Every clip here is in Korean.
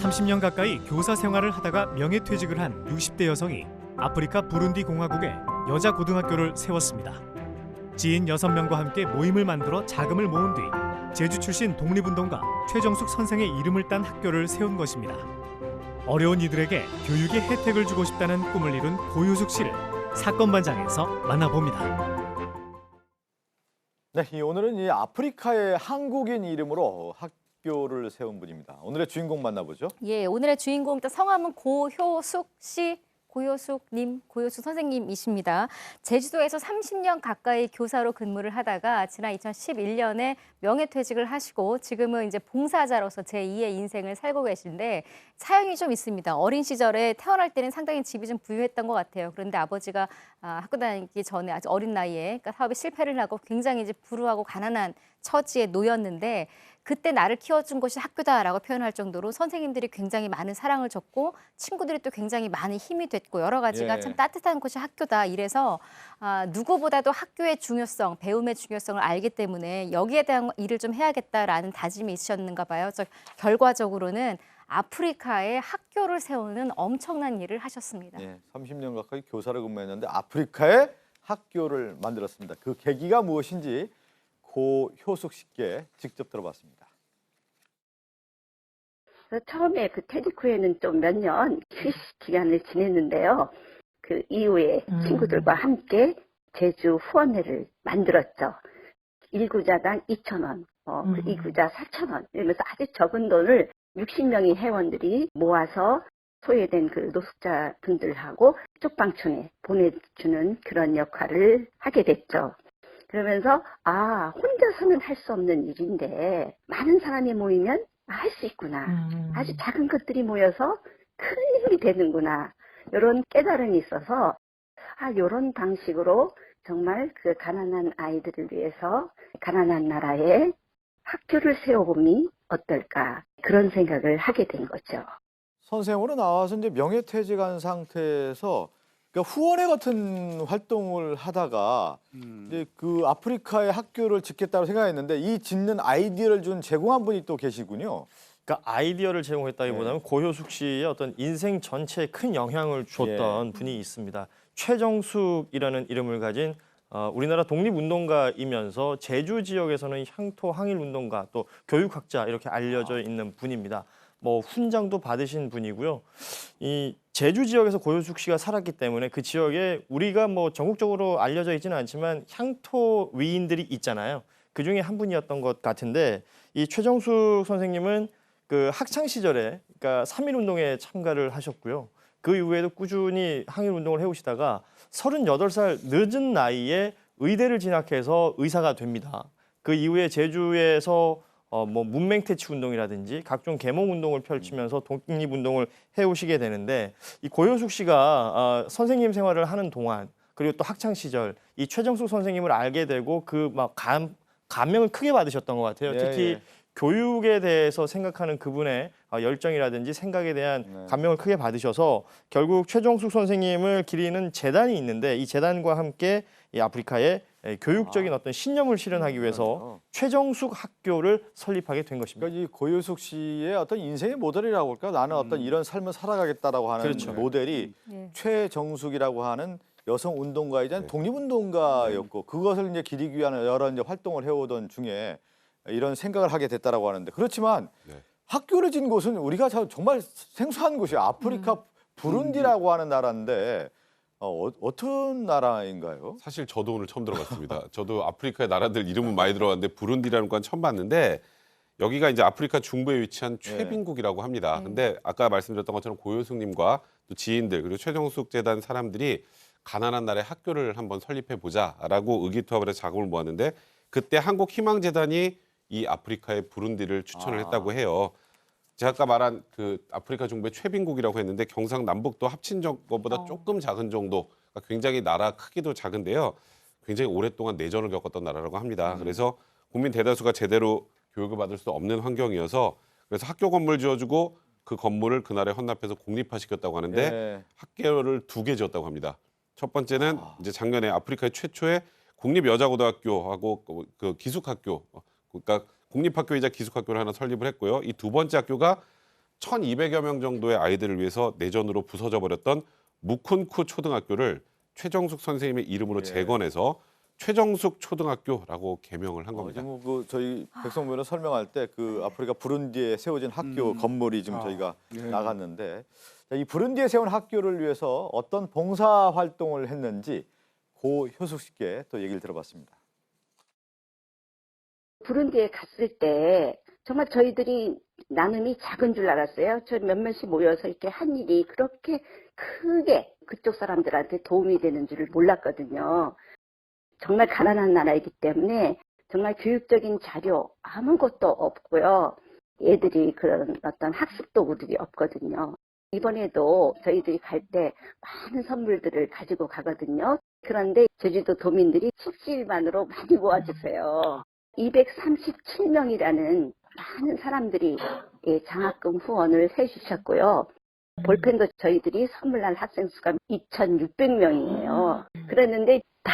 30년 가까이 교사 생활을 하다가 명예퇴직을 한 60대 여성이 아프리카 부룬디 공화국에 여자 고등학교를 세웠습니다. 지인 6명과 함께 모임을 만들어 자금을 모은 뒤 제주 출신 독립운동가 최정숙 선생의 이름을 딴 학교를 세운 것입니다. 어려운 이들에게 교육의 혜택을 주고 싶다는 꿈을 이룬 고유숙 씨를 사건 반장에서 만나봅니다. 네, 오늘은 이 아프리카의 한국인 이름으로 학교를 세운 분입니다. 오늘의 주인공 만나보죠. 예, 오늘의 주인공 일단 성함은 고효숙 씨, 고효숙님, 고효숙 선생님이십니다. 제주도에서 30년 가까이 교사로 근무를 하다가 지난 2011년에 명예퇴직을 하시고 지금은 이제 봉사자로서 제2의 인생을 살고 계신데 사연이 좀 있습니다. 어린 시절에 태어날 때는 상당히 집이 좀 부유했던 것 같아요. 그런데 아버지가 학교 다니기 전에 아주 어린 나이에 그러니까 사업에 실패를 하고 굉장히 이제 불우하고 가난한 처지에 놓였는데 그때 나를 키워준 것이 학교다라고 표현할 정도로 선생님들이 굉장히 많은 사랑을 줬고 친구들이 또 굉장히 많은 힘이 됐고 여러 가지가 참 따뜻한 곳이 학교다. 이래서 누구보다도 학교의 중요성, 배움의 중요성을 알기 때문에 여기에 대한 일을 좀 해야겠다라는 다짐이 있으셨는가 봐요. 그래서 결과적으로는 아프리카에 학교를 세우는 엄청난 일을 하셨습니다. 30년 가까이 교사를 근무했는데 아프리카에 학교를 만들었습니다. 그 계기가 무엇인지 고효숙 씨께 직접 들어봤습니다. 처음에 그 퇴직 후에는 좀 몇 년 휴식 기간을 지냈는데요. 그 이후에 친구들과 함께 제주 후원회를 만들었죠. 1구자당 2,000원, 2구자 4,000원 이러면서 아주 적은 돈을 60명의 회원들이 모아서 소외된 그 노숙자 분들하고 쪽방촌에 보내주는 그런 역할을 하게 됐죠. 그러면서 혼자서는 할 수 없는 일인데 많은 사람이 모이면 할 수 있구나. 아주 작은 것들이 모여서 큰 힘이 되는구나. 이런 깨달음이 있어서 이런 방식으로 정말 그 가난한 아이들을 위해서 가난한 나라에 학교를 세워보니 어떨까. 그런 생각을 하게 된 거죠. 선생으로 나와서 이제 명예퇴직한 상태에서 그러니까 후원회 같은 활동을 하다가 이제 그 아프리카의 학교를 짓겠다고 생각했는데 이 짓는 아이디어를 제공한 분이 또 계시군요. 그러니까 아이디어를 제공했다기보다는 고효숙 씨의 어떤 인생 전체에 큰 영향을 줬던 분이 있습니다. 최정숙이라는 이름을 가진 우리나라 독립운동가이면서 제주 지역에서는 향토 항일운동가 또 교육학자 이렇게 알려져 있는 분입니다. 뭐 훈장도 받으신 분이고요. 이 제주 지역에서 고효숙 씨가 살았기 때문에 그 지역에 우리가 뭐 전국적으로 알려져 있지는 않지만 향토 위인들이 있잖아요. 그 중에 한 분이었던 것 같은데 이 최정숙 선생님은 그 학창 시절에 그러니까 3.1운동에 참가를 하셨고요. 그 이후에도 꾸준히 항일운동을 해오시다가 38살 늦은 나이에 의대를 진학해서 의사가 됩니다. 그 이후에 제주에서 뭐 문맹퇴치 운동이라든지 각종 계몽 운동을 펼치면서 독립운동을 해오시게 되는데 이 고효숙 씨가 선생님 생활을 하는 동안 그리고 또 학창 시절 이 최정숙 선생님을 알게 되고 그 막 감명을 크게 받으셨던 것 같아요. 특히 교육에 대해서 생각하는 그분의 열정이라든지 생각에 대한 감명을 크게 받으셔서 결국 최정숙 선생님을 기리는 재단이 있는데 이 재단과 함께 이 아프리카에 교육적인 어떤 신념을 실현하기 위해서 최정숙 학교를 설립하게 된 것입니다. 그러니까 이 고효숙 씨의 어떤 인생의 모델이라고 할까? 나는 어떤 이런 삶을 살아가겠다라고 하는 모델이 최정숙이라고 하는 여성 운동가이자 독립운동가였고 그것을 이제 기리기 위한 여러 이제 활동을 해오던 중에 이런 생각을 하게 됐다라고 하는데 그렇지만 학교를 진 곳은 우리가 정말 생소한 곳이에요. 아프리카 부룬디라고 하는 나라인데 어떤 나라인가요? 사실 저도 오늘 처음 들어봤습니다. 저도 아프리카의 나라들 이름은 많이 들어봤는데 부룬디라는 건 처음 봤는데 여기가 이제 아프리카 중부에 위치한 최빈국이라고 합니다. 근데 아까 말씀드렸던 것처럼 고효숙님과 또 지인들 그리고 최정숙 재단 사람들이 가난한 나라에 학교를 한번 설립해 보자라고 의기투합을 해서 자금을 모았는데 그때 한국희망재단이 이 아프리카의 부룬디를 추천을 했다고 해요. 제가 아까 말한 그 아프리카 중부의 최빈국이라고 했는데 경상남북도 합친 것보다 조금 작은 정도, 그러니까 굉장히 나라 크기도 작은데요. 굉장히 오랫동안 내전을 겪었던 나라라고 합니다. 그래서 국민 대다수가 제대로 교육을 받을 수 없는 환경이어서 그래서 학교 건물 지어주고 그 건물을 그날에 헌납해서 공립화시켰다고 하는데 학교를 2개 지었다고 합니다. 첫 번째는 이제 작년에 아프리카의 최초의 국립여자고등학교하고 그 기숙학교, 그러니까 공립학교이자 기숙학교를 하나 설립을 했고요. 이 2번째 학교가 1,200여 명 정도의 아이들을 위해서 내전으로 부서져 버렸던 무쿤쿠 초등학교를 최정숙 선생님의 이름으로 재건해서 최정숙 초등학교라고 개명을 한 겁니다. 지금 그 저희 백성모는 설명할 때 그 아프리카 부룬디에 세워진 학교 건물이 지금 저희가 나갔는데 이 부룬디에 세운 학교를 위해서 어떤 봉사 활동을 했는지 고 효숙 씨께 또 얘기를 들어봤습니다. 부룬디에 갔을 때 정말 저희들이 나눔이 작은 줄 알았어요. 저 몇몇이 모여서 이렇게 한 일이 그렇게 크게 그쪽 사람들한테 도움이 되는 줄을 몰랐거든요. 정말 가난한 나라이기 때문에 정말 교육적인 자료 아무것도 없고요. 애들이 그런 어떤 학습 도구들이 없거든요. 이번에도 저희들이 갈 때 많은 선물들을 가지고 가거든요. 그런데 제주도 도민들이 십시일반으로 많이 모아주세요. 237명이라는 많은 사람들이 장학금 후원을 해주셨고요. 볼펜도 저희들이 선물한 학생 수가 2,600명이에요. 그랬는데 다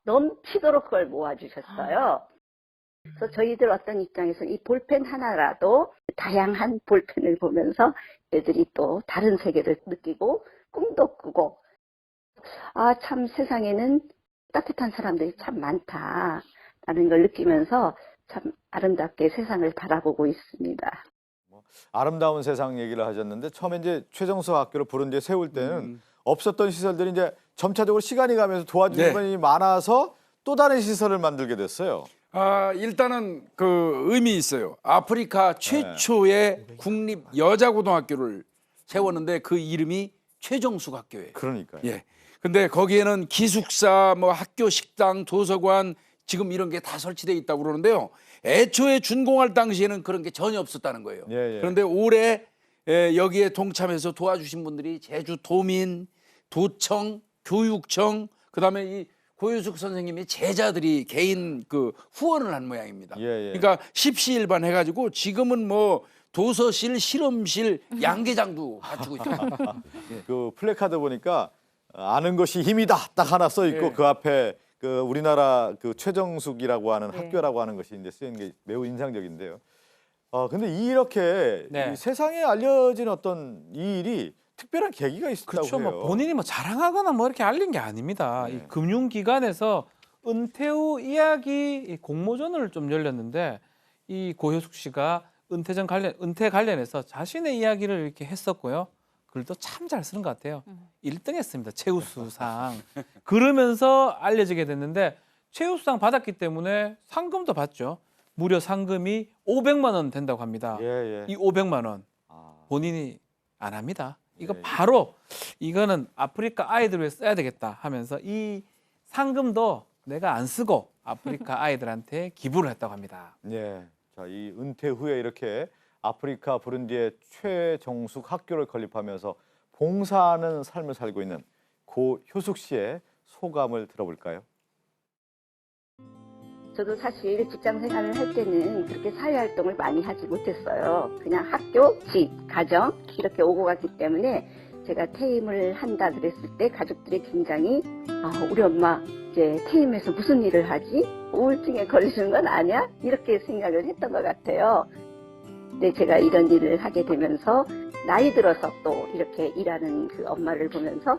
넘치도록 그걸 모아주셨어요. 그래서 저희들 어떤 입장에서 이 볼펜 하나라도 다양한 볼펜을 보면서 애들이 또 다른 세계를 느끼고 꿈도 꾸고 아, 참 세상에는 따뜻한 사람들이 참 많다라는 걸 느끼면서 참 아름답게 세상을 바라보고 있습니다. 아름다운 세상 얘기를 하셨는데 처음에 이제 최정숙 학교를 부룬디에 세울 때는 없었던 시설들이 이제 점차적으로 시간이 가면서 도와주는 분이 많아서 또 다른 시설을 만들게 됐어요. 일단은 그 의미 있어요. 아프리카 최초의 국립 여자고등학교를 세웠는데 그 이름이 최정숙 학교예요. 그러니까요. 예. 근데 거기에는 기숙사, 뭐 학교 식당, 도서관 지금 이런 게 다 설치되어 있다고 그러는데요. 애초에 준공할 당시에는 그런 게 전혀 없었다는 거예요. 그런데 올해 여기에 동참해서 도와주신 분들이 제주도민, 도청, 교육청, 그다음에 이 고효숙 선생님이 제자들이 개인 그 후원을 한 모양입니다. 그러니까 십시일반 해가지고 지금은 뭐 도서실, 실험실, 양계장도 갖추고 있죠. 그 플래카드 보니까 아는 것이 힘이다 딱 하나 써 있고 그 앞에 그 우리나라 그 최정숙이라고 하는 학교라고 하는 것이 이제 쓰인 게 매우 인상적인데요. 근데 이렇게 이 세상에 알려진 어떤 이 일이 특별한 계기가 있었다고 그렇죠. 해요. 뭐 본인이 뭐 자랑하거나 뭐 이렇게 알린 게 아닙니다. 이 금융기관에서 은퇴 후 이야기 공모전을 좀 열렸는데 이 고효숙 씨가 은퇴 관련해서 자신의 이야기를 이렇게 했었고요. 글도 참 잘 쓰는 것 같아요. 1등 했습니다. 최우수상. 그러면서 알려지게 됐는데 최우수상 받았기 때문에 상금도 받죠. 무려 상금이 500만 원 된다고 합니다. 이 500만 원 본인이 안 합니다. 이거 바로 이거는 아프리카 아이들을 위해 써야 되겠다 하면서 이 상금도 내가 안 쓰고 아프리카 아이들한테 기부를 했다고 합니다. 자, 이 은퇴 후에 이렇게 아프리카 부룬디의 최정숙 학교를 건립하면서 봉사하는 삶을 살고 있는 고 효숙 씨의 소감을 들어볼까요? 저도 사실 직장 생활을 할 때는 그렇게 사회활동을 많이 하지 못했어요. 그냥 학교, 집, 가정 이렇게 오고 갔기 때문에 제가 퇴임을 한다 그랬을 때 가족들이 굉장히 우리 엄마 이제 퇴임해서 무슨 일을 하지? 우울증에 걸리는 건 아니야? 이렇게 생각을 했던 것 같아요. 근데 제가 이런 일을 하게 되면서 나이 들어서 또 이렇게 일하는 그 엄마를 보면서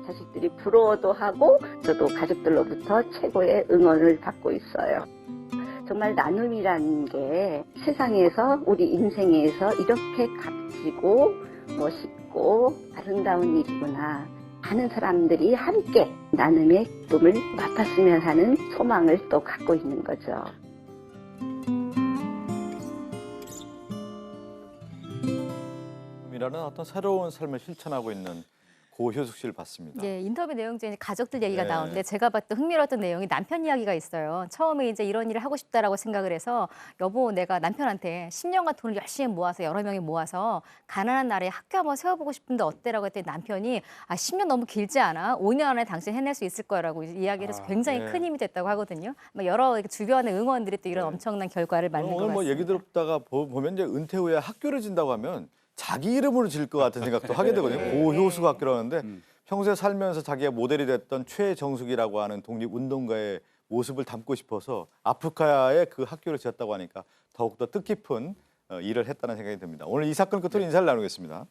자식들이 부러워도 하고 저도 가족들로부터 최고의 응원을 받고 있어요. 정말 나눔이라는 게 세상에서 우리 인생에서 이렇게 값지고 멋있고 아름다운 일이구나. 많은 사람들이 함께 나눔의 꿈을 맛봤으면 하는 소망을 또 갖고 있는 거죠. 이라는 어떤 새로운 삶을 실천하고 있는 고효숙 씨를 봤습니다. 인터뷰 내용 중에 가족들 얘기가 나오는데 제가 봤던 흥미로웠던 내용이 남편 이야기가 있어요. 처음에 이제 이런 일을 하고 싶다라고 생각을 해서 여보 내가 남편한테 10년간 돈을 열심히 모아서 여러 명이 모아서 가난한 나라에 학교 한번 세워보고 싶은데 어때라고 했더니 남편이 10년 너무 길지 않아? 5년 안에 당신 해낼 수 있을 거라고 이야기를 해서 굉장히 큰 힘이 됐다고 하거든요. 여러 주변의 응원들이 또 이런 엄청난 결과를 만든 것 오늘 같습니다. 뭐 얘기 듣다가 보면 이제 은퇴 후에 학교를 진다고 하면 자기 이름으로 지을 것 같은 생각도 하게 되거든요. 고효숙 학교라는데 평소에 살면서 자기가 모델이 됐던 최정숙이라고 하는 독립운동가의 모습을 담고 싶어서 아프리카에 그 학교를 지었다고 하니까 더욱더 뜻깊은 일을 했다는 생각이 듭니다. 오늘 이 사건 끝으로 인사를 나누겠습니다.